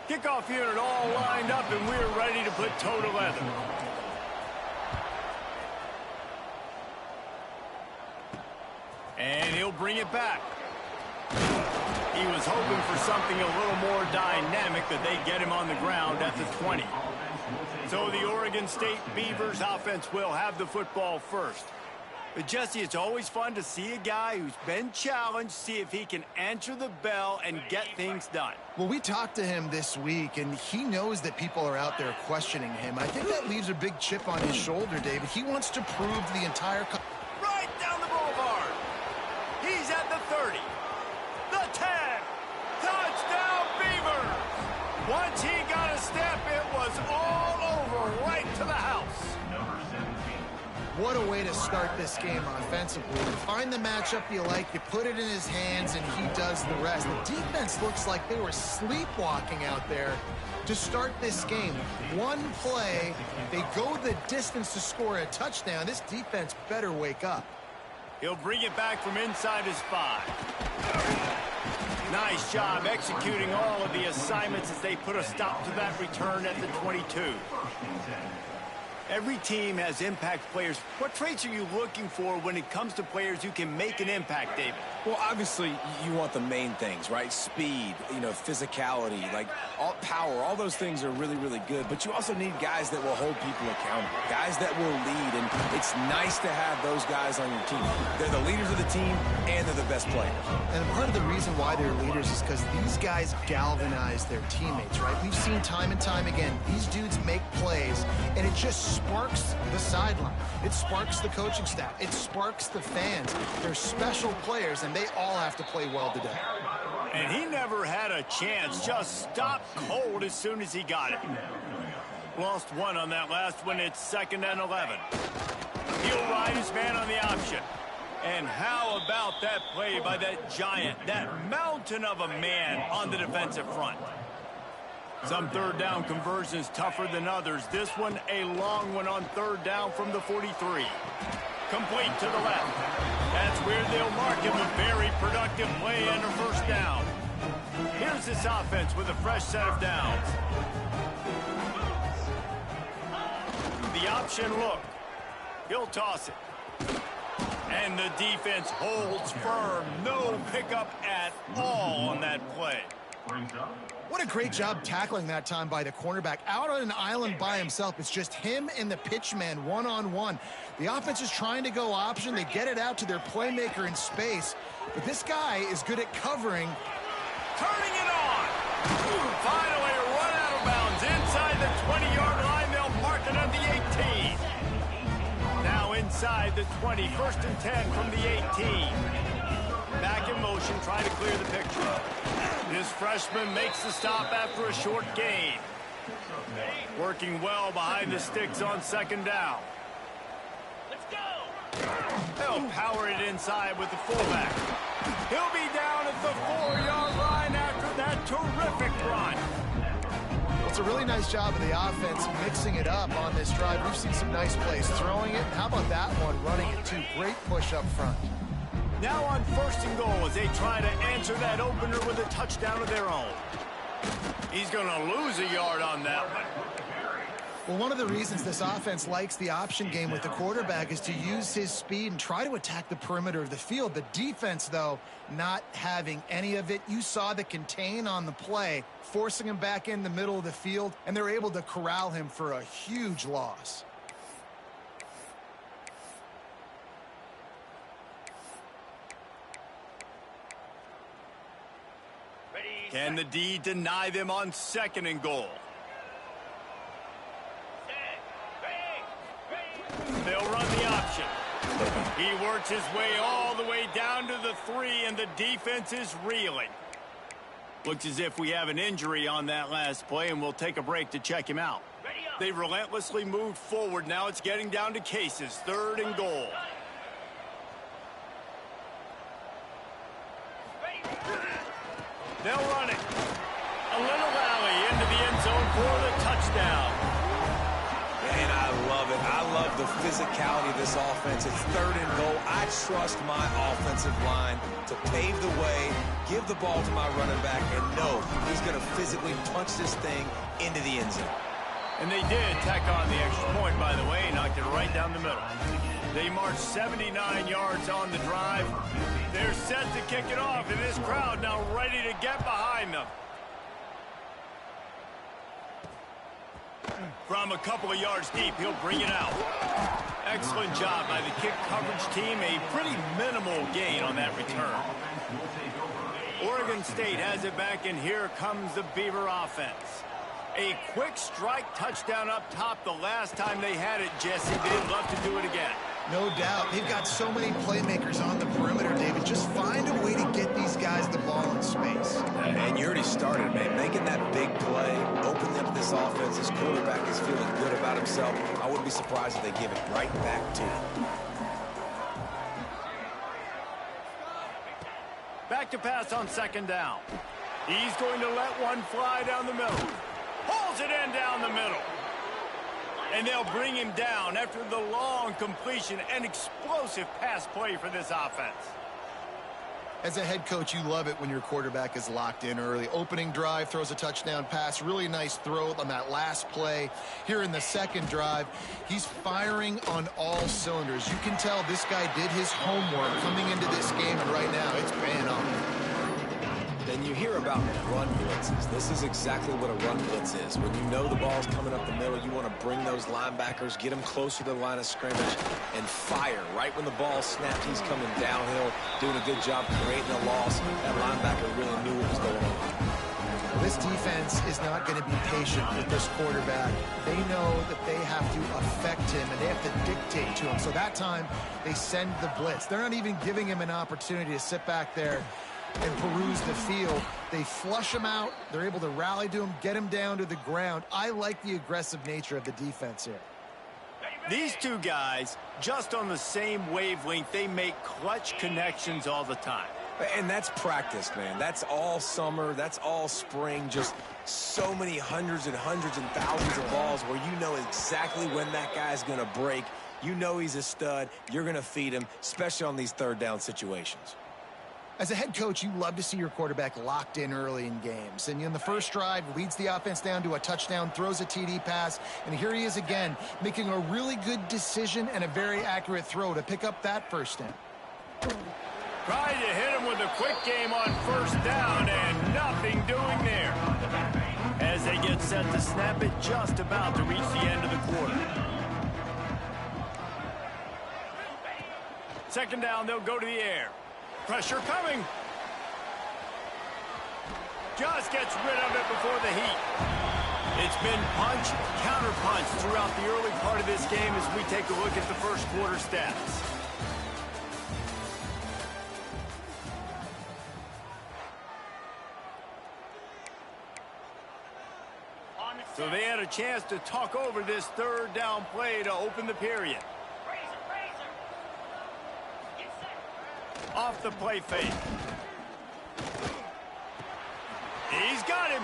Kickoff unit all lined up, and we're ready to put toe to leather. And he'll bring it back. He was hoping for something a little more dynamic, but they get him on the ground at the 20. So the Oregon State Beavers offense will have the football first. But Jesse, it's always fun to see a guy who's been challenged, see if he can answer the bell and get things done. Well, we talked to him this week, and he knows that people are out there questioning him. I think that leaves a big chip on his shoulder, David. He wants to prove to the entire... Right down the boulevard. He's at the 30. The 10. Touchdown, Beavers. Once he got a step, it was all over, right to the house. What a way to start this game offensively. You find the matchup you like, you put it in his hands, and he does the rest. The defense looks like they were sleepwalking out there to start this game. One play, they go the distance to score a touchdown. This defense better wake up. He'll bring it back from inside his 5. Nice job executing all of the assignments as they put a stop to that return at the 22. Every team has impact players. What traits are you looking for when it comes to players who can make an impact, David? Well, obviously, you want the main things, right? Speed, physicality, like power. All those things are really, really good. But you also need guys that will hold people accountable, guys that will lead. And it's nice to have those guys on your team. They're the leaders of the team, and they're the best players. And part of the reason why they're leaders is because these guys galvanize their teammates, right? We've seen time and time again, these dudes make plays, and it just sparks the sideline. It sparks the coaching staff. It sparks the fans. They're special players, and they all have to play well today. And he never had a chance. Just stopped cold as soon as he got it. Lost one on that last one. It's 2nd and 11. He'll ride his man on the option. And how about that play by that giant, that mountain of a man on the defensive front? Some third down conversions tougher than others. This one, a long one on 3rd down from the 43. Complete to the left. That's where they'll mark him. A very productive play and a 1st down. Here's this offense with a fresh set of downs. The option look. He'll toss it. And the defense holds firm. No pickup at all on that play. What a great job tackling that time by the cornerback. Out on an island by himself. It's just him and the pitchman one-on-one. The offense is trying to go option. They get it out to their playmaker in space. But this guy is good at covering. Turning it on. Finally run out of bounds. Inside the 20-yard line, they'll mark it at the 18. Now inside the 20. 1st and 10 from the 18. Back in motion, trying to clear the picture. This freshman makes the stop after a short gain. Working well behind the sticks on 2nd down. Let's go. They'll power it inside with the fullback. He'll be down at the 4-yard line after that terrific run. It's a really nice job of the offense mixing it up on this drive. We've seen some nice plays throwing it. How about that one running it too? Great push up front. Now on 1st and goal as they try to answer that opener with a touchdown of their own. He's going to lose a yard on that one. Well, one of the reasons this offense likes the option game with the quarterback is to use his speed and try to attack the perimeter of the field. The defense, though, not having any of it. You saw the contain on the play, forcing him back in the middle of the field, and they're able to corral him for a huge loss. Can the D deny them on 2nd and goal? They'll run the option. He works his way all the way down to the 3, and the defense is reeling. Looks as if we have an injury on that last play, and we'll take a break to check him out. They relentlessly moved forward. Now it's getting down to cases. 3rd and goal. They'll run it. A little rally into the end zone for the touchdown. And I love it. I love the physicality of this offense. It's 3rd and goal. I trust my offensive line to pave the way, give the ball to my running back, and know he's going to physically punch this thing into the end zone. And they did tack on the extra point, by the way, knocked it right down the middle. They marched 79 yards on the drive. They're set to kick it off, and this crowd now ready to get behind them. From a couple of yards deep, he'll bring it out. Excellent job by the kick coverage team. A pretty minimal gain on that return. Oregon State has it back, and here comes the Beaver offense. A quick strike touchdown up top the last time they had it, Jesse. They'd love to do it again. No doubt. They've got so many playmakers on the perimeter, David. Just find a way to get these guys the ball in space. And you already started, man. Making that big play, opening up this offense. This quarterback is feeling good about himself. I wouldn't be surprised if they give it right back to him. Back to pass on 2nd down. He's going to let one fly down the middle. Pulls it in down the middle. And they'll bring him down after the long completion. An explosive pass play for this offense. As a head coach, you love it when your quarterback is locked in early. Opening drive, throws a touchdown pass. Really nice throw on that last play. Here in the 2nd drive, he's firing on all cylinders. You can tell this guy did his homework coming into this game, and right now it's paying off. Then you hear about run blitzes. This is exactly what a run blitz is. When you know the ball's coming up the middle, you want to bring those linebackers, get them closer to the line of scrimmage, and fire. Right when the ball snapped, he's coming downhill, doing a good job creating a loss. That linebacker really knew what was going on. This defense is not going to be patient with this quarterback. They know that they have to affect him, and they have to dictate to him. So that time, they send the blitz. They're not even giving him an opportunity to sit back there and peruse the field. They flush him out. They're able to rally to him, get him down to the ground. I like the aggressive nature of the defense here. These two guys, just on the same wavelength, they make clutch connections all the time. And that's practice, man. That's all summer. That's all spring. Just so many hundreds and thousands of balls where you know exactly when that guy's going to break. You know he's a stud. You're going to feed him, especially on these 3rd down situations. As a head coach, you love to see your quarterback locked in early in games. And in the first drive, leads the offense down to a touchdown, throws a TD pass, and here he is again, making a really good decision and a very accurate throw to pick up that 1st down. Tried to hit him with a quick game on 1st down, and nothing doing there. As they get set to snap it, just about to reach the end of the quarter. 2nd down, they'll go to the air. Pressure coming. Just gets rid of it before the heat. It's been punch, counter-punch throughout the early part of this game as we take a look at the first quarter stats. So they had a chance to talk over this 3rd down play to open the period. Off the play fake. He's got him.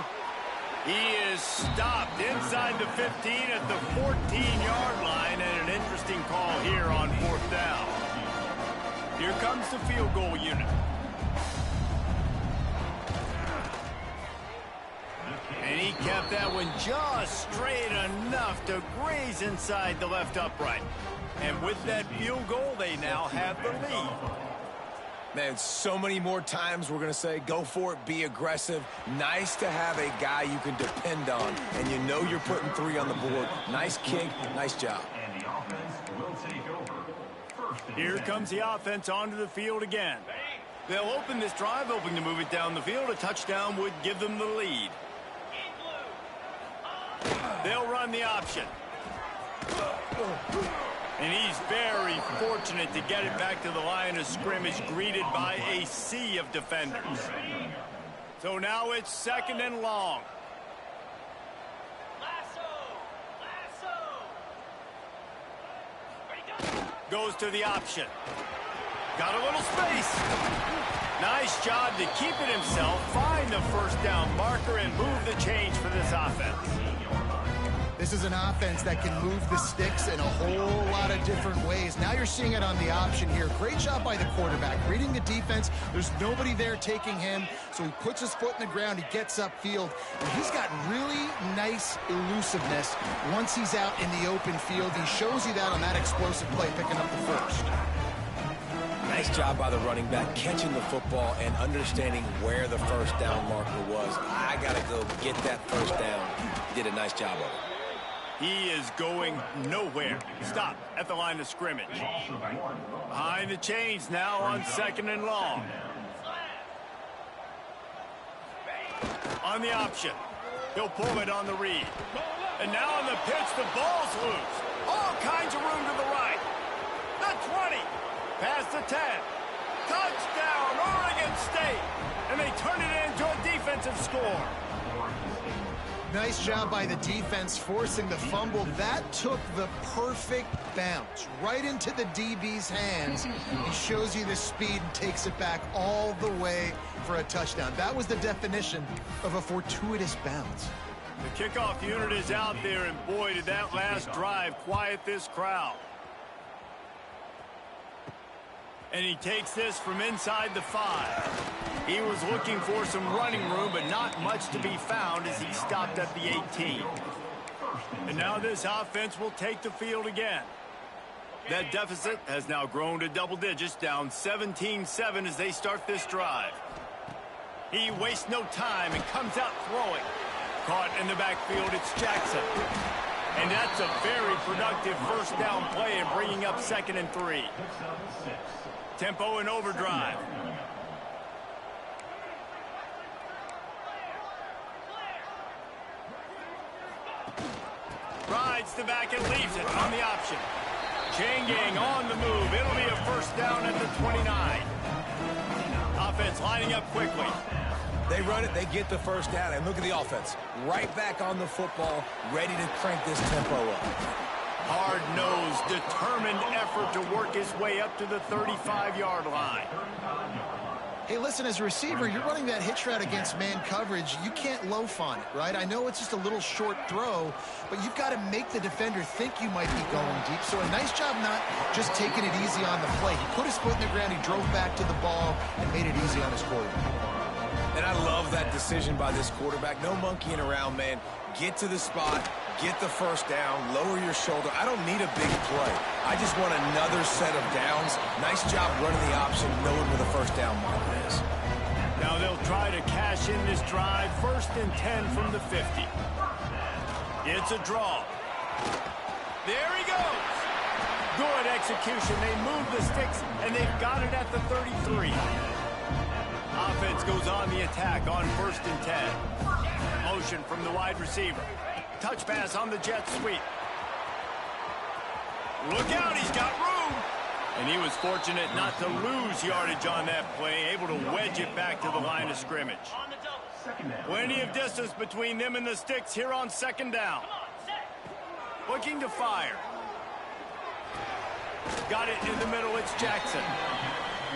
He is stopped inside the 15 at the 14-yard line, and an interesting call here on 4th down. Here comes the field goal unit. And he kept that one just straight enough to graze inside the left upright. And with that field goal, they now have the lead. Man, so many more times we're going to say, go for it, be aggressive. Nice to have a guy you can depend on, and you know you're putting 3 on the board. Nice kick, nice job. And the offense will take over. Here comes the offense onto the field again. They'll open this drive, hoping to move it down the field. A touchdown would give them the lead. They'll run the option. And he's very fortunate to get it back to the line of scrimmage, greeted by a sea of defenders. So now it's 2nd and long. Goes to the option. Got a little space. Nice job to keep it himself, find the 1st down marker, and move the change for this offense. This is an offense that can move the sticks in a whole lot of different ways. Now you're seeing it on the option here. Great job by the quarterback. Reading the defense, there's nobody there taking him, so he puts his foot in the ground, he gets upfield, and he's got really nice elusiveness once he's out in the open field. He shows you that on that explosive play, picking up the first. Nice job by the running back, catching the football and understanding where the first down marker was. I got to go get that first down. He did a nice job of it. He is going nowhere. Stop at the line of scrimmage. Behind the chains now on 2nd and long. On the option. He'll pull it on the read. And now on the pitch, the ball's loose. All kinds of room to the right. The 20. Past the 10. Touchdown, Oregon State. And they turn it into a defensive score. Nice job by the defense forcing the fumble. That took the perfect bounce right into the DB's hands. He shows you the speed and takes it back all the way for a touchdown. That was the definition of a fortuitous bounce. The kickoff unit is out there, and boy, did that last drive quiet this crowd. And he takes this from inside the 5. He was looking for some running room, but not much to be found as he stopped at the 18. And now this offense will take the field again. That deficit has now grown to double digits, down 17-7 as they start this drive. He wastes no time and comes out throwing. Caught in the backfield, it's Jackson. And that's a very productive first down play and bringing up 2nd and 3. Tempo and overdrive. Rides the back and leaves it on the option. Chain gang on the move. It'll be a first down at the 29. Offense lining up quickly. They run it, they get the first down, and look at the offense. Right back on the football, ready to crank this tempo up. Hard-nosed, determined effort to work his way up to the 35-yard line. Hey, listen, as a receiver, you're running that hitch route against man coverage. You can't loaf on it, right? I know it's just a little short throw, but you've got to make the defender think you might be going deep. So a nice job not just taking it easy on the play. He put his foot in the ground, he drove back to the ball, and made it easy on his quarterback. And I love that decision by this quarterback. No monkeying around, man. Get to the spot, get the first down, lower your shoulder. I don't need a big play. I just want another set of downs. Nice job running the option, knowing where the first down marker is. Now they'll try to cash in this drive. 1st and 10 from the 50. It's a draw. There he goes. Good execution. They move the sticks, and they've got it at the 33. Offense goes on the attack on 1st and 10. Motion from the wide receiver. Touch pass on the jet sweep. Look out, he's got room. And he was fortunate not to lose yardage on that play, able to wedge it back to the line of scrimmage. Plenty of distance between them and the sticks here on 2nd down. Looking to fire. Got it in the middle, it's Jackson.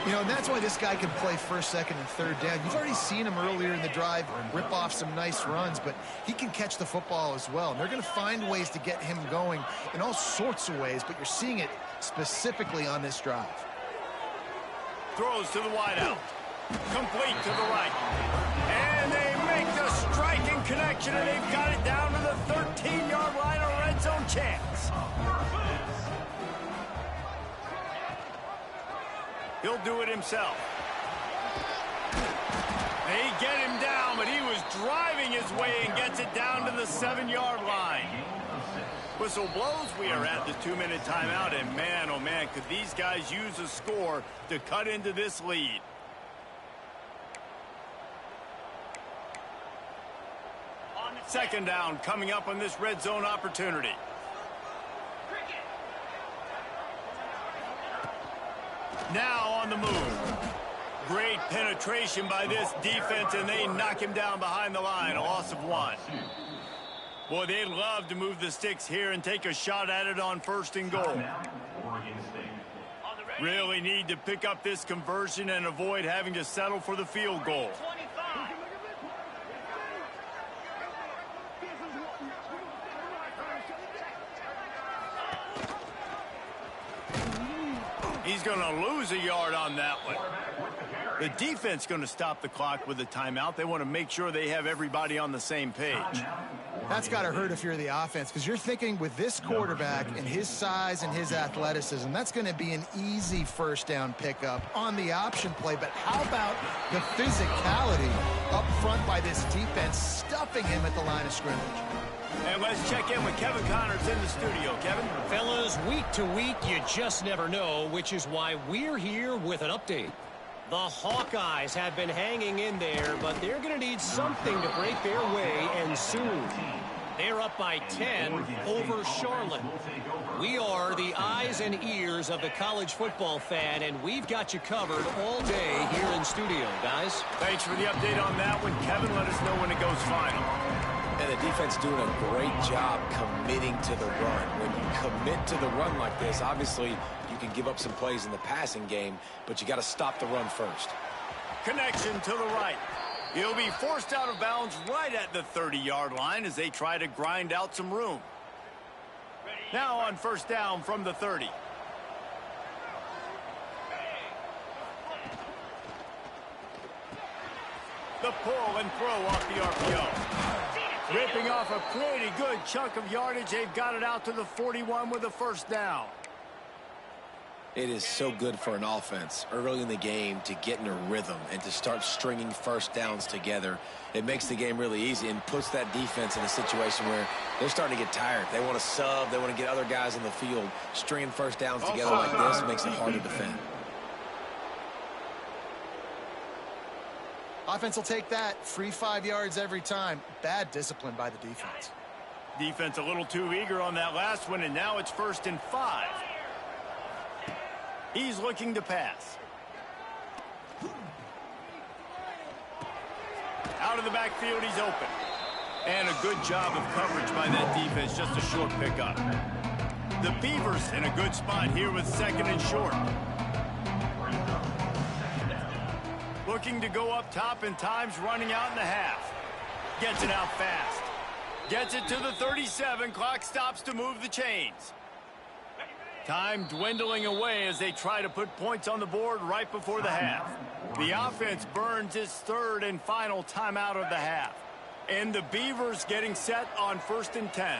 You know, and that's why this guy can play 1st, 2nd, and 3rd down. You've already seen him earlier in the drive rip off some nice runs, but he can catch the football as well. And they're going to find ways to get him going in all sorts of ways, but you're seeing it specifically on this drive. Throws to the wideout. Complete to the right. And they make the striking connection, and they've got it down to the 13-yard line, a red zone chance. He'll do it himself. They get him down, but he was driving his way and gets it down to the 7-yard line. Whistle blows. We are at the 2-minute timeout, and man, oh man, could these guys use a score to cut into this lead. Second down coming up on this red zone opportunity. Now on the move. Great penetration by this defense, and they knock him down behind the line. A loss of 1. Boy, they'd love to move the sticks here and take a shot at it on 1st and goal. Really need to pick up this conversion and avoid having to settle for the field goal. He's going to lose a yard on that one. The defense going to stop the clock with a timeout. They want to make sure they have everybody on the same page. That's got to hurt if you're the offense, because you're thinking with this quarterback and his size and his athleticism, that's going to be an easy first down pickup on the option play. But how about the physicality up front by this defense, stuffing him at the line of scrimmage? And let's check in with Kevin Connors in the studio. Kevin? Fellas, week to week, you just never know, which is why we're here with an update. The Hawkeyes have been hanging in there, but they're going to need something to break their way, and soon. They're up by 10 over Charlotte. We are the eyes and ears of the college football fan, and we've got you covered all day here in studio, guys. Thanks for the update on that one, Kevin. Let us know when it goes final. And the defense doing a great job committing to the run. When you commit to the run like this, obviously you can give up some plays in the passing game, but you got to stop the run first. Connection to the right. He'll be forced out of bounds right at the 30-yard line as they try to grind out some room. Now on first down from the 30. The pull and throw off the RPO. Ripping off a pretty good chunk of yardage. They've got it out to the 41 with a first down. It is so good for an offense early in the game to get in a rhythm and to start stringing first downs together. It makes the game really easy and puts that defense in a situation where they're starting to get tired. They want to sub. They want to get other guys in the field. Stringing first downs together like this makes it hard to defend. Offense will take that. Free 5 yards every time. Bad discipline by the defense. Defense a little too eager on that last one, and now it's 1st and 5. He's looking to pass. Out of the backfield, he's open. And a good job of coverage by that defense, just a short pickup. The Beavers in a good spot here with 2nd and short. Looking to go up top, and time's running out in the half. Gets it out fast. Gets it to the 37. Clock stops to move the chains. Time dwindling away as they try to put points on the board right before the half. The offense burns its 3rd and final timeout of the half. And the Beavers getting set on 1st and 10.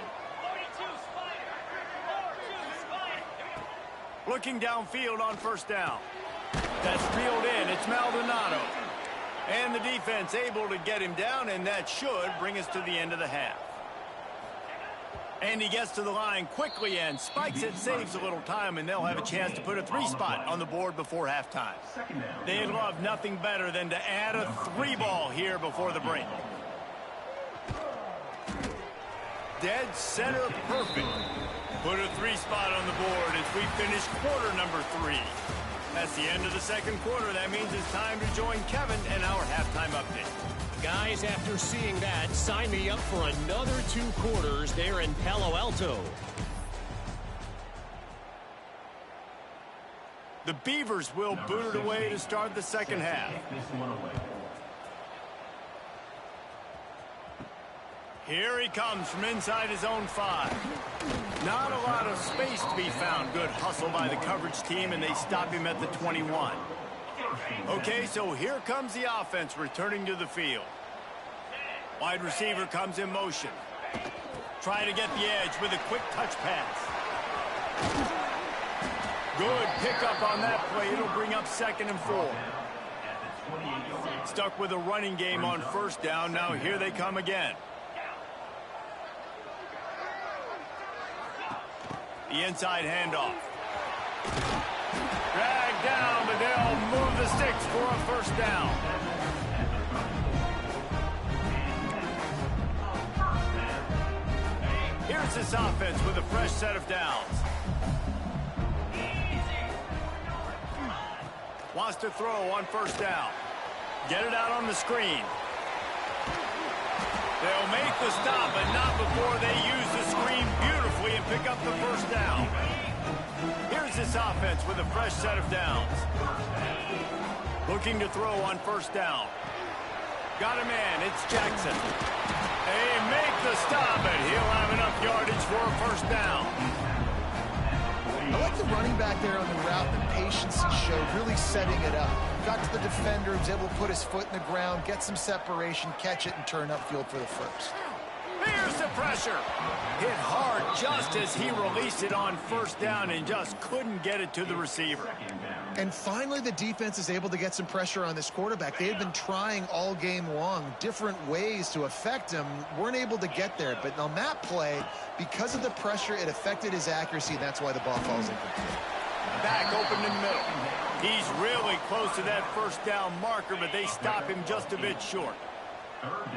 Looking downfield on first down. That's reeled in. It's Maldonado. And the defense able to get him down, and that should bring us to the end of the half. And he gets to the line quickly and spikes it, saves a little time, and they'll have a chance to put a 3-spot on the board before halftime. They'd love nothing better than to add a 3-ball here before the break. Dead center perfect. Put a 3-spot on the board as we finish quarter number 3. That's the end of the 2nd quarter. That means it's time to join Kevin and our halftime update. Guys, after seeing that, sign me up for another 2 quarters there in Palo Alto. The Beavers will boot it away to start the 2nd half. Here he comes from inside his own 5. Not a lot of space to be found. Good hustle by the coverage team, and they stop him at the 21. Okay, so here comes the offense returning to the field. Wide receiver comes in motion. Trying to get the edge with a quick touch pass. Good pickup on that play. It'll bring up 2nd and 4. Stuck with a running game on first down. Now here they come again. The inside handoff. Dragged down, but they'll move the sticks for a first down. Here's this offense with a fresh set of downs. Wants to throw on first down. Get it out on the screen. They'll make the stop, but not before they use the screen beautifully and pick up the first down. Here's this offense with a fresh set of downs. Looking to throw on first down. Got a man, it's Jackson. They make the stop, and he'll have enough yardage for a first down. I like the running back there on the route, the patience he showed, really setting it up. Got to the defender, was able to put his foot in the ground, get some separation, catch it, and turn upfield for the first. Here's the pressure. Hit hard just as he released it on first down and just couldn't get it to the receiver. And finally, the defense is able to get some pressure on this quarterback. They had been trying all game long, different ways to affect him, weren't able to get there. But on that play, because of the pressure, it affected his accuracy, and that's why the ball falls incomplete. Back open in the middle. He's really close to that first down marker, but they stop him just a bit short.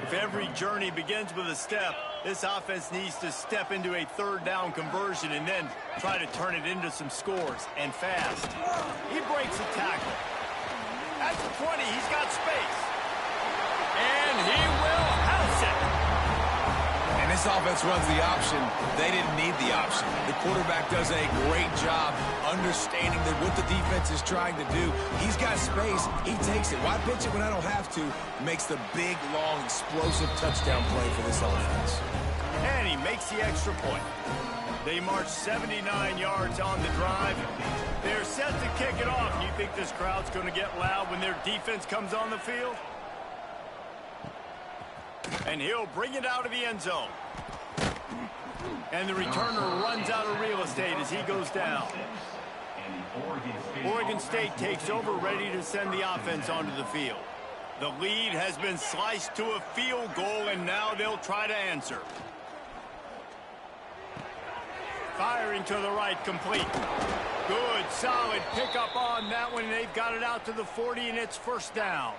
If every journey begins with a step, this offense needs to step into a third down conversion and then try to turn it into some scores, and fast. He breaks a tackle. At the 20, he's got space. And he will house it. And this offense runs the option. They didn't need the option. The quarterback does a great job understanding that what the defense is trying to do. He's got space. He takes it. Why pitch it when I don't have to? Makes the big, long, explosive touchdown play for this offense. And he makes the extra point. They march 79 yards on the drive. They're set to kick it off. You think this crowd's going to get loud when their defense comes on the field? And he'll bring it out of the end zone. And the returner runs out of real estate as he goes down. Oregon State takes over, ready to send the offense onto the field. The lead has been sliced to a field goal, and now they'll try to answer. Firing to the right, complete. Good, solid pickup on that one. They've got it out to the 40, and it's first down.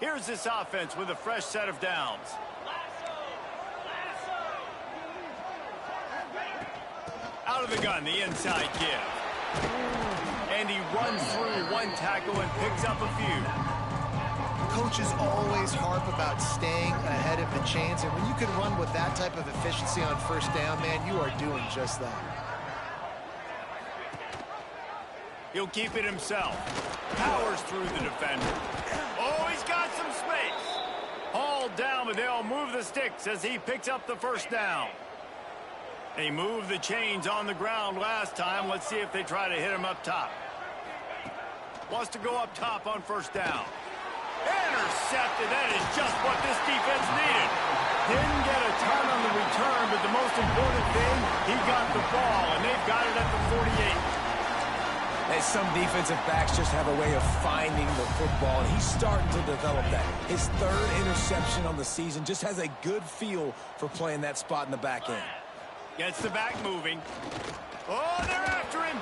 Here's this offense with a fresh set of downs. Out of the gun, the inside give. And he runs through one tackle and picks up a few. Coaches always harp about staying ahead of the chains, and when you can run with that type of efficiency on first down, man, you are doing just that. He'll keep it himself. Powers through the defender. Oh, he's got some space. Hauled down, but they'll move the sticks as he picks up the first down. They moved the chains on the ground last time. Let's see if they try to hit him up top. Wants to go up top on first down. Intercepted. That is just what this defense needed. Didn't get a ton on the return, but the most important thing, he got the ball, and they've got it at the 48. As some defensive backs just have a way of finding the football, and he's starting to develop that. His third interception on the season, just has a good feel for playing that spot in the back end. Gets the back moving. Oh, they're after him.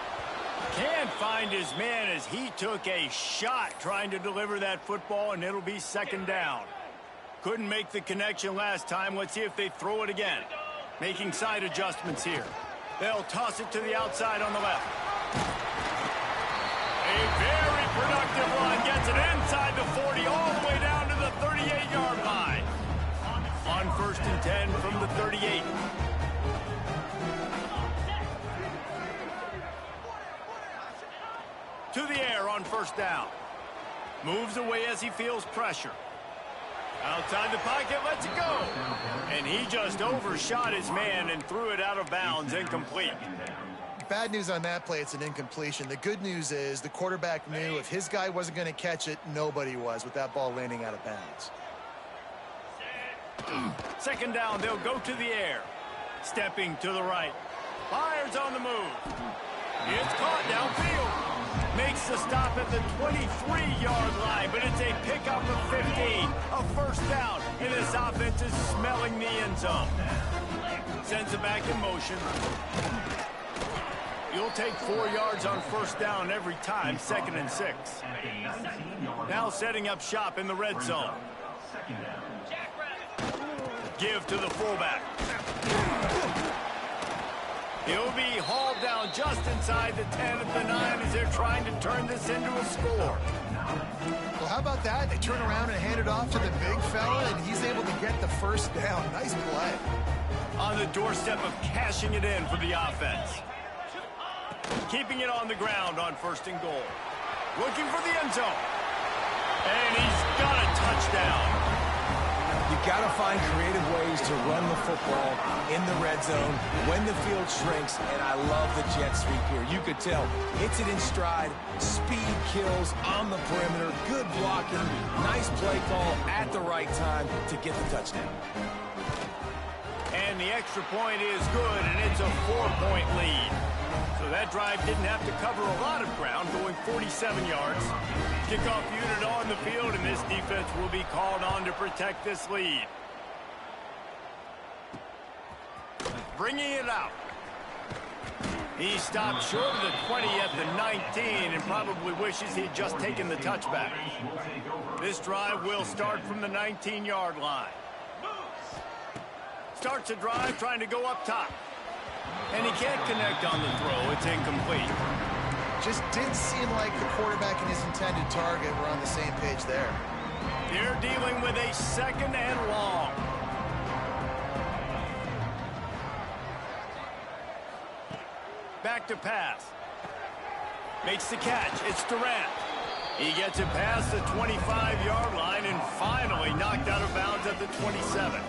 Can't find his man as he took a shot trying to deliver that football, and it'll be second down. Couldn't make the connection last time. Let's see if they throw it again. Making side adjustments here. They'll toss it to the outside on the left. A very productive run. Gets it inside the 40, all the way down to the 38-yard line. On first and 10 from the 38. To the air on first down. Moves away as he feels pressure. Outside the pocket, lets it go. And he just overshot his man and threw it out of bounds, incomplete. Bad news on that play, it's an incompletion. The good news is the quarterback knew if his guy wasn't going to catch it, nobody was with that ball landing out of bounds. Second down, they'll go to the air. Stepping to the right. Fires on the move. It's caught downfield. Makes the stop at the 23-yard line, but it's a pickup of 15. A first down, and this offense is smelling the end zone. Sends it back in motion. You'll take 4 yards on first down every time, second and 6. Now setting up shop in the red zone. Give to the fullback. He'll be hauled down just inside the 10 at the 9 as they're trying to turn this into a score. Well, how about that? They turn around and hand it off to the big fella, and he's able to get the first down. Nice play. On the doorstep of cashing it in for the offense. Keeping it on the ground on first and goal. Looking for the end zone. And he's got a touchdown. You got to find creative ways to run the football in the red zone when the field shrinks, and I love the jet sweep here. You could tell, hits it in stride, speed kills on the perimeter, good blocking, nice play call at the right time to get the touchdown. And the extra point is good, and it's a 4-point lead. So that drive didn't have to cover a lot of ground, going 47 yards. Kickoff unit on the field, and this defense will be called on to protect this lead. Bringing it out. He stopped short of the 20 at the 19 and probably wishes he'd just taken the touchback. This drive will start from the 19-yard line. Starts a drive trying to go up top. And he can't connect on the throw. It's incomplete. Just didn't seem like the quarterback and his intended target were on the same page there. They're dealing with a 2nd and long. Back to pass. Makes the catch. It's Durant. He gets it past the 25-yard line and finally knocked out of bounds at the 27.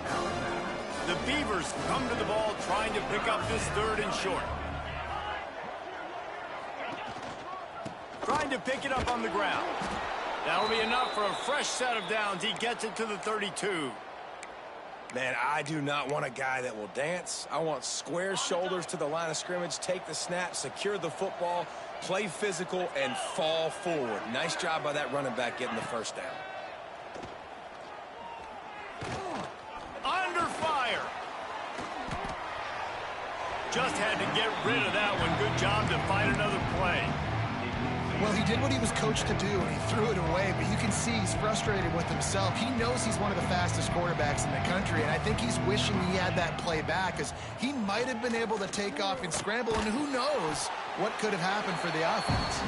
The Beavers come to the ball trying to pick up this 3rd and short. Trying to pick it up on the ground. That'll be enough for a fresh set of downs. He gets it to the 32. Man, I do not want a guy that will dance. I want square shoulders to the line of scrimmage, take the snap, secure the football, play physical, and fall forward. Nice job by that running back getting the first down. Under fire. Just had to get rid of that one. Good job to find another play. Well, he did what he was coached to do, and he threw it away, but you can see he's frustrated with himself. He knows he's one of the fastest quarterbacks in the country, and I think he's wishing he had that play back, as he might have been able to take off and scramble, and who knows what could have happened for the offense.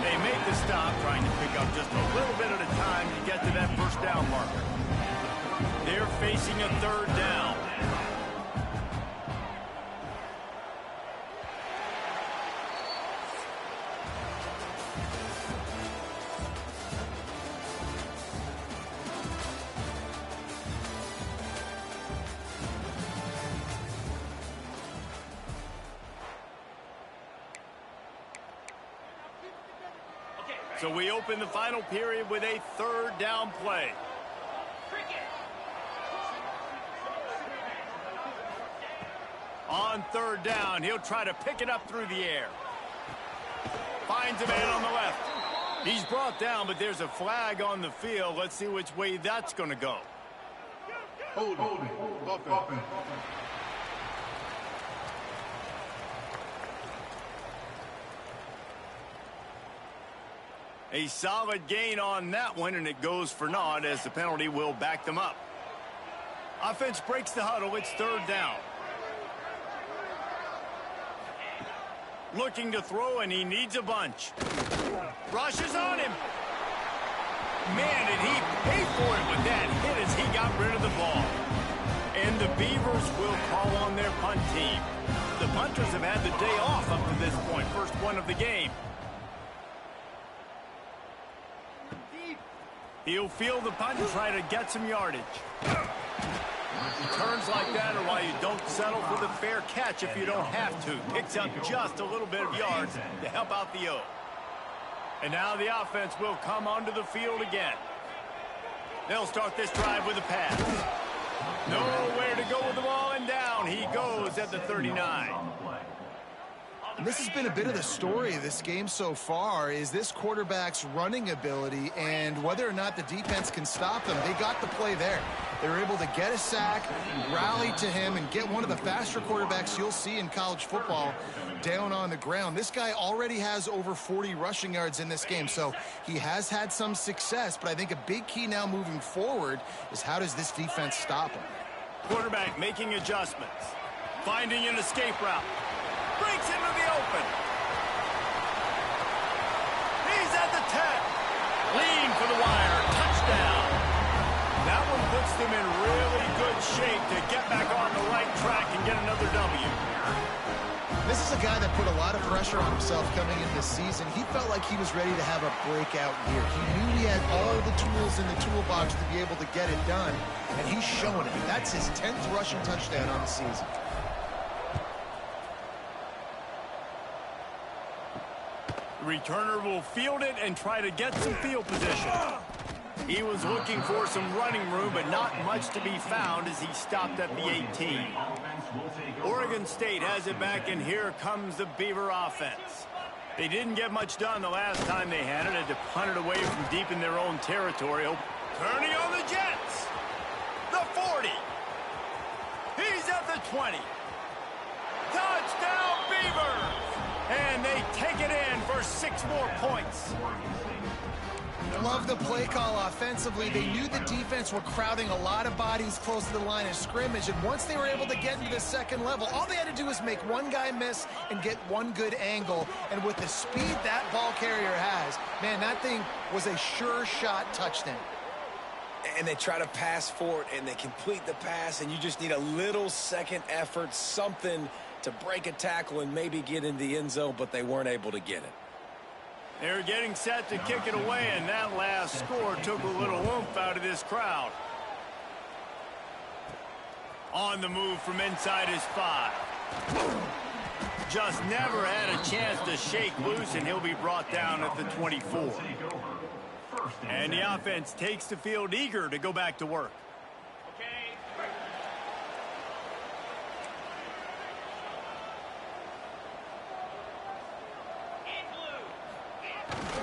They make the stop, trying to pick up just a little bit at a time to get to that first down marker. They're facing a 3rd down. So we open the final period with a 3rd down play. On 3rd down, he'll try to pick it up through the air. Finds a man on the left. He's brought down, but there's a flag on the field. Let's see which way that's going to go. Hold it. Up it. A solid gain on that one, and it goes for naught as the penalty will back them up. Offense breaks the huddle. It's 3rd down. Looking to throw, and he needs a bunch. Rushes on him. Man, did he pay for it with that hit as he got rid of the ball. And the Beavers will call on their punt team. The punters have had the day off up to this point. First one of the game. He'll field the punt and try to get some yardage. Turns like that are why you don't settle for the fair catch if you don't have to. Picks up just a little bit of yards to help out the O. And now the offense will come onto the field again. They'll start this drive with a pass. Nowhere to go with the ball, and down he goes at the 39. And this has been a bit of the story of this game so far, is this quarterback's running ability and whether or not the defense can stop them. They got the play there. They were able to get a sack, rally to him, and get one of the faster quarterbacks you'll see in college football down on the ground. This guy already has over 40 rushing yards in this game, so he has had some success, but I think a big key now moving forward is how does this defense stop him? Quarterback making adjustments. Finding an escape route. Breaks into the open. He's at the 10. Lean for the wire. Touchdown. That one puts them in really good shape to get back on the right track and get another W. This is a guy that put a lot of pressure on himself coming into this season. He felt like he was ready to have a breakout year. He knew he had all the tools in the toolbox to be able to get it done, and he's showing it. That's his 10th rushing touchdown on the season. The returner will field it and try to get some field position. He was looking for some running room, but not much to be found as he stopped at the 18. Oregon State has it back, and here comes the Beaver offense. They didn't get much done the last time they had it. Had to punt it away from deep in their own territory. Turning on the Jets. The 40. He's at the 20. Touchdown, Beavers! And they take it in for 6 more points. Love the play call offensively. They knew the defense were crowding a lot of bodies close to the line of scrimmage, and once they were able to get into the second level, all they had to do was make one guy miss and get one good angle. And with the speed that ball carrier has, man, that thing was a sure shot touchdown. And they try to pass for it, and they complete the pass, and you just need a little second effort, something to break a tackle and maybe get in the end zone, but they weren't able to get it. They're getting set to kick it away, and that last score took a little oomph out of this crowd. On the move from inside his 5. Just never had a chance to shake loose, and he'll be brought down at the 24. And the offense takes the field eager to go back to work.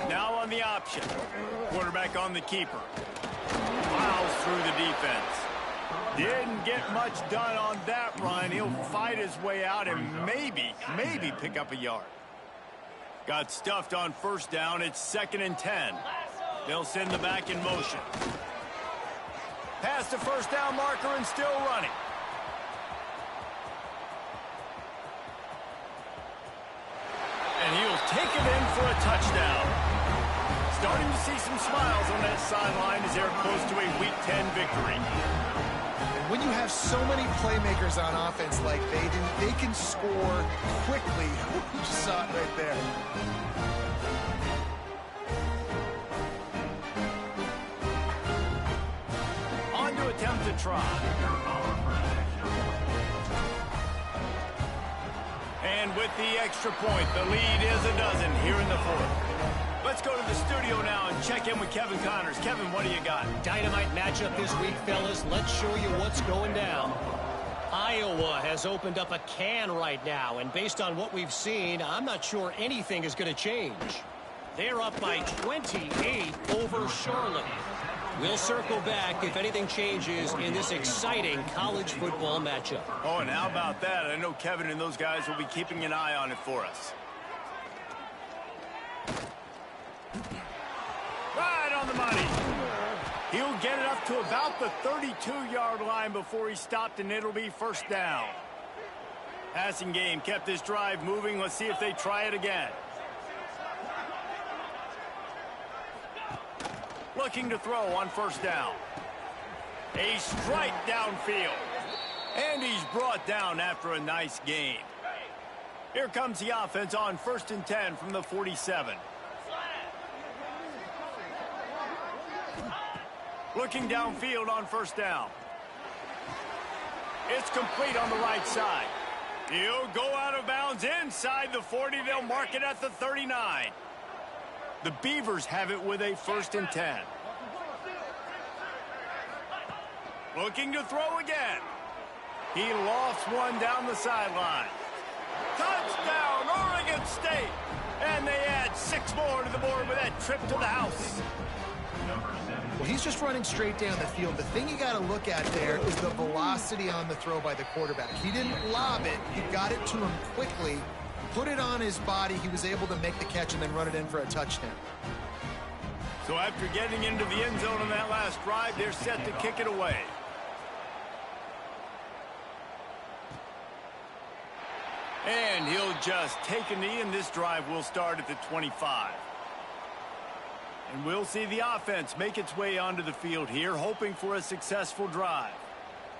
Now on the option. Quarterback on the keeper. Plows through the defense. Didn't get much done on that run. He'll fight his way out and maybe pick up a yard. Got stuffed on first down. It's 2nd and 10. They'll send the back in motion. Past the first down marker and still running. And he'll take it in for a touchdown. Starting to see some smiles on that sideline as they're close to a Week 10 victory. And when you have so many playmakers on offense like they do, they can score quickly. You just saw it right there. On to attempt to try. And with the extra point, the lead is a dozen here in the 4th. Let's go to the studio now and check in with Kevin Connors. Kevin, what do you got? Dynamite matchup this week, fellas. Let's show you what's going down. Iowa has opened up a can right now, and based on what we've seen, I'm not sure anything is going to change. They're up by 28 over Charlotte. We'll circle back if anything changes in this exciting college football matchup. Oh, and how about that? I know Kevin and those guys will be keeping an eye on it for us. Right on the money. He'll get it up to about the 32-yard line before he stopped, and it'll be first down. Passing game kept this drive moving. Let's see if they try it again. Looking to throw on first down. A strike downfield. And he's brought down after a nice gain. Here comes the offense on 1st and 10 from the 47. Looking downfield on first down. It's complete on the right side. He'll go out of bounds inside the 40. They'll mark it at the 39. The Beavers have it with a 1st and 10. Looking to throw again. He lofts one down the sideline. Touchdown, Oregon State. And they add 6 more to the board with that trip to the house. Well, he's just running straight down the field. The thing you got to look at there is the velocity on the throw by the quarterback. He didn't lob it. He got it to him quickly, put it on his body. He was able to make the catch and then run it in for a touchdown. So after getting into the end zone on that last drive, they're set to kick it away. And he'll just take a knee, and this drive will start at the 25. And we'll see the offense make its way onto the field here, hoping for a successful drive.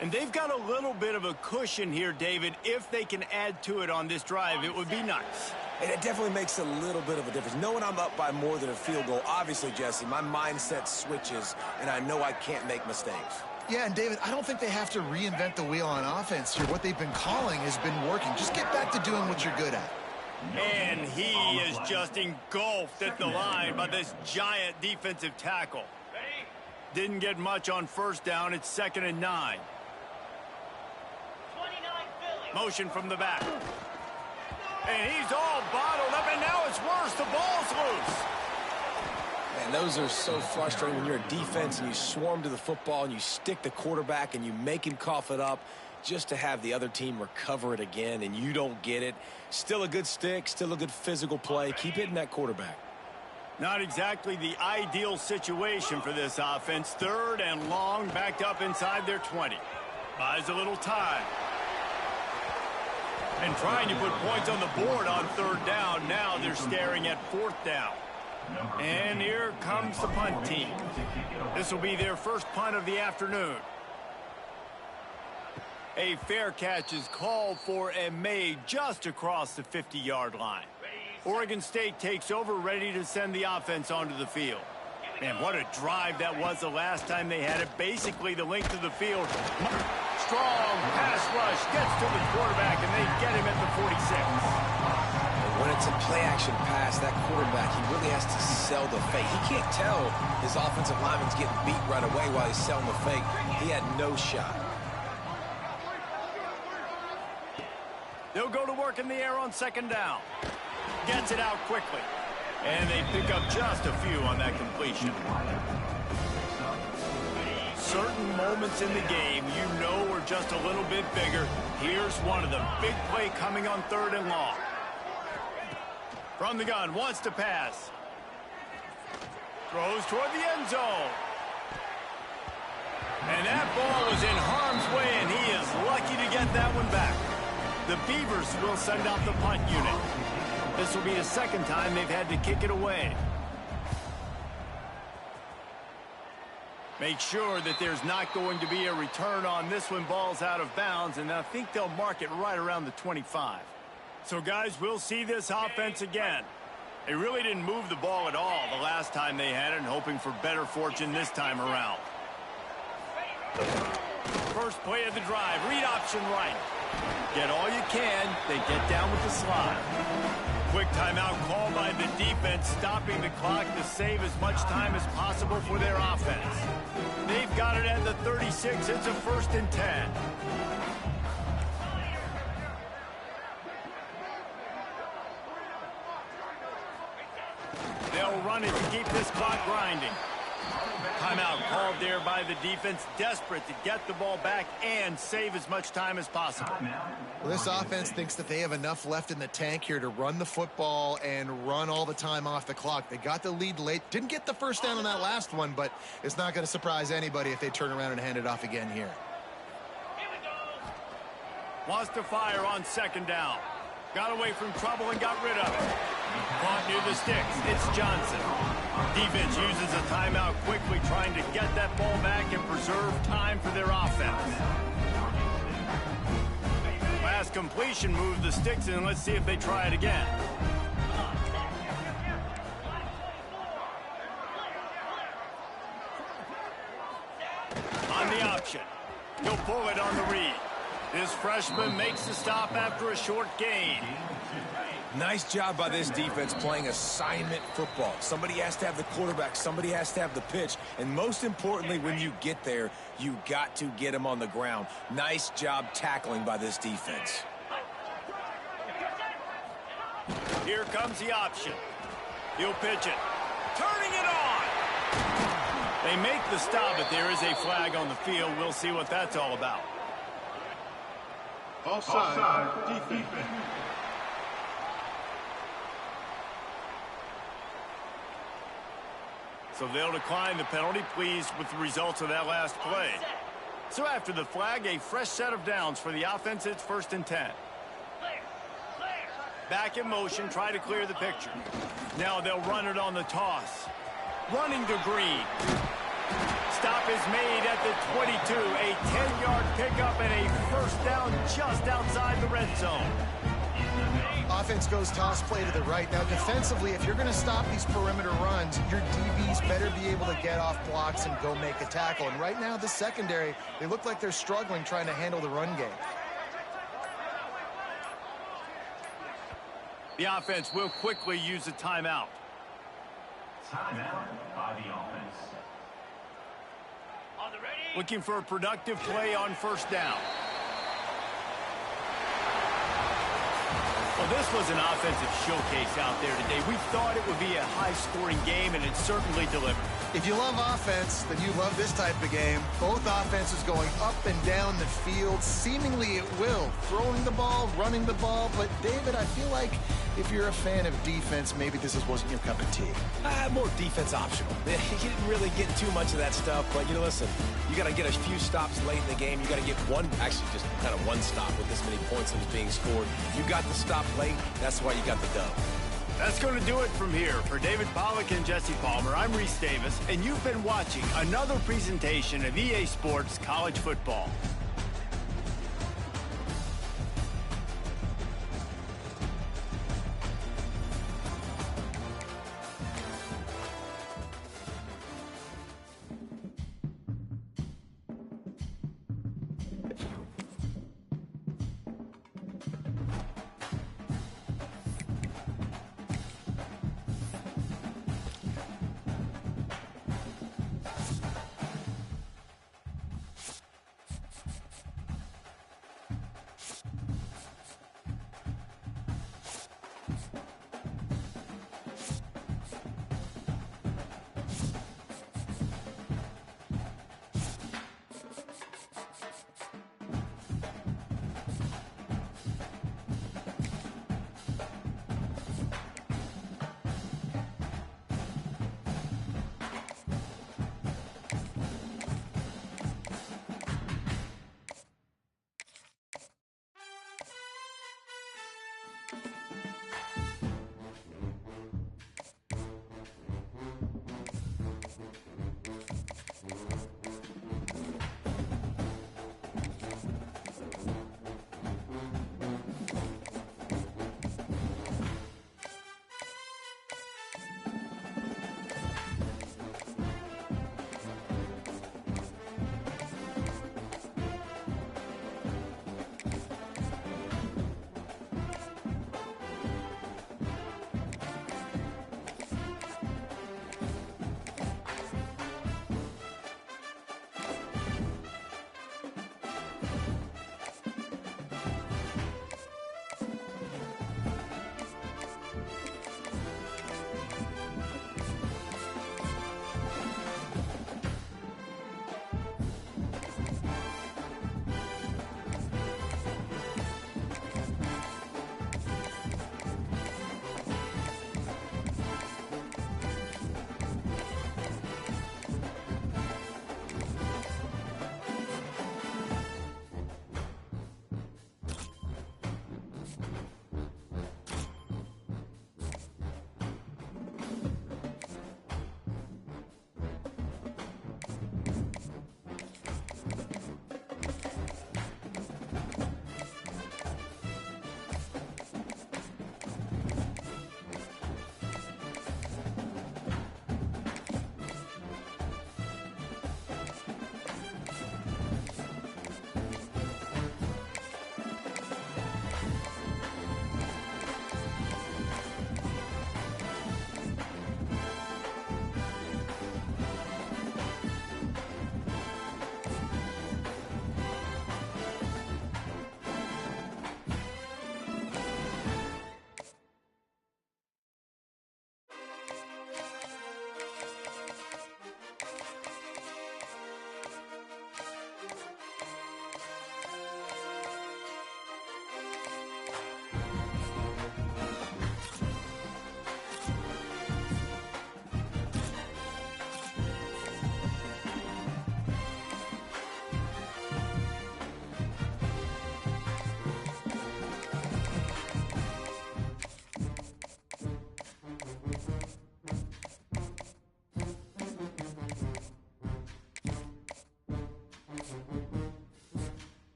And they've got a little bit of a cushion here, David. If they can add to it on this drive, it would be nice. And it definitely makes a little bit of a difference. Knowing I'm up by more than a field goal, obviously, Jesse, my mindset switches, and I know I can't make mistakes. Yeah, and David, I don't think they have to reinvent the wheel on offense here. What they've been calling has been working. Just get back to doing what you're good at. And he is just engulfed at the line by this giant defensive tackle. Didn't get much on first down. It's 2nd and 9. Motion from the back. And he's all bottled up, and now it's worse. The ball's loose. Man, those are so frustrating when you're a defense and you swarm to the football and you stick the quarterback and you make him cough it up just to have the other team recover it again, and you don't get it. Still a good stick, still a good physical play. Keep hitting that quarterback. Not exactly the ideal situation for this offense. 3rd and long, backed up inside their 20. Buys a little time. And trying to put points on the board on 3rd down. Now they're staring at 4th down. And here comes the punt team. This will be their first punt of the afternoon. A fair catch is called for and made just across the 50-yard line. Oregon State takes over, ready to send the offense onto the field. Man, what a drive that was the last time they had it. Basically the length of the field. Strong pass rush, gets to the quarterback, and they get him at the 46. When it's a play-action pass, that quarterback, he really has to sell the fake. He can't tell his offensive lineman's getting beat right away while he's selling the fake. He had no shot. They'll go to work in the air on 2nd down. Gets it out quickly. And they pick up just a few on that completion. Certain moments in the game you know are just a little bit bigger. Here's one of them. Big play coming on 3rd and long. From the gun, wants to pass. Throws toward the end zone. And that ball was in harm's way, and he is lucky to get that one back. The Beavers will send out the punt unit. This will be the 2nd time they've had to kick it away. Make sure that there's not going to be a return on this when ball's out of bounds, and I think they'll mark it right around the 25. So, guys, we'll see this offense again. They really didn't move the ball at all the last time they had it, and hoping for better fortune this time around. First play of the drive, read option right. Get all you can, they get down with the slide. Quick timeout call by the defense, stopping the clock to save as much time as possible for their offense. They've got it at the 36. It's a 1st and 10. They'll run it to keep this clock grinding. Timeout called there by the defense, desperate to get the ball back and save as much time as possible. Well, this offense thinks that they have enough left in the tank here to run the football and run all the time off the clock. They got the lead late. Didn't get the first down on that last one, but it's not going to surprise anybody if they turn around and hand it off again here. Wants to fire on 2nd down. Got away from trouble and got rid of it. Caught near the sticks. It's Johnson. Defense uses a timeout quickly, trying to get that ball back and preserve time for their offense. Last completion moved the sticks in. Let's see if they try it again. On the option. He'll pull it on the read. This freshman makes the stop after a short gain. Nice job by this defense playing assignment football. Somebody has to have the quarterback. Somebody has to have the pitch. And most importantly, when you get there, you got to get them on the ground. Nice job tackling by this defense. Here comes the option. He'll pitch it. Turning it on. They make the stop, but there is a flag on the field. We'll see what that's all about. Offside, defense. So they'll decline the penalty, pleased with the results of that last play. So after the flag, a fresh set of downs for the offense. It's 1st and 10. Back in motion, try to clear the picture. Now they'll run it on the toss. Running to Green. Stop is made at the 22. A 10-yard pickup and a first down just outside the red zone. Offense goes toss play to the right. Now, defensively, if you're going to stop these perimeter runs, your DBs better be able to get off blocks and go make a tackle. And right now, the secondary, they look like they're struggling trying to handle the run game. The offense will quickly use a timeout. Timeout by the offense. Looking for a productive play on first down. Well, this was an offensive showcase out there today. We thought it would be a high-scoring game, and it certainly delivered. If you love offense, then you love this type of game. Both offenses going up and down the field, seemingly at will. Throwing the ball, running the ball. But, David, I feel like if you're a fan of defense, maybe this wasn't your cup of tea. More defense optional. You didn't really get too much of that stuff, but, listen, you got to get a few stops late in the game. You got to get actually just kind of one stop with this many points that was being scored. You got the stop late. That's why you got the dub. That's going to do it from here. For David Pollack and Jesse Palmer, I'm Reese Davis, and you've been watching another presentation of EA Sports College Football.